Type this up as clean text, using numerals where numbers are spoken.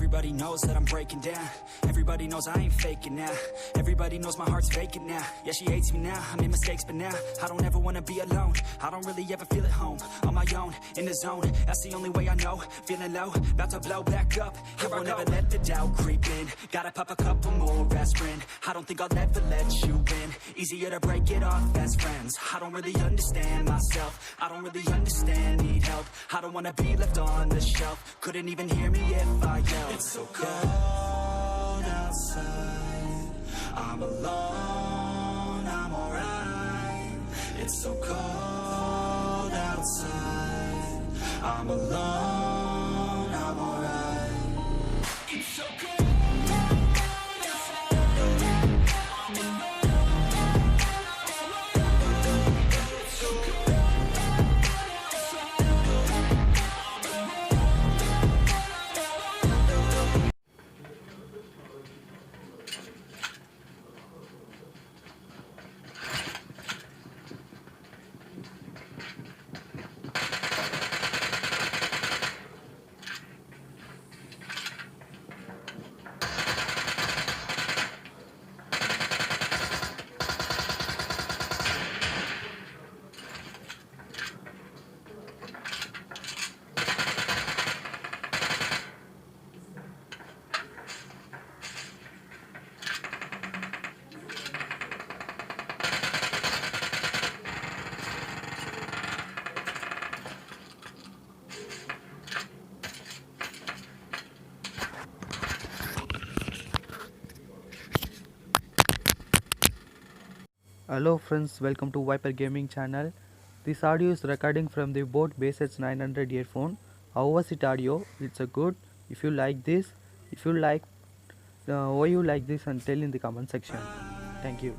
Everybody knows that I'm breaking down. Everybody knows I ain't faking now. Everybody knows my heart's vacant now. Yeah, she hates me now, I made mistakes but now I don't ever wanna be alone. I don't really ever feel at home. On my own, in the zone, that's the only way I know. Feeling low, about to blow back up. I won't ever let the doubt creep in. Gotta pop a couple more aspirin. I don't think I'll ever let you in. Easier to break it off as friends. I don't really understand myself. I don't really understand, need help. I don't wanna be left on the shelf. Couldn't even hear me if I yelled. It's so cold outside. I'm alone, I'm alright. It's so cold outside. I'm alone, I'm alright. It's so cold. Hello friends, welcome to Viper Gaming channel. This audio is recording from the Boat Bassheads 900 earphone. How was it audio? It's a good. If you like this, if you like why you like this, and tell in the comment section. Thank you.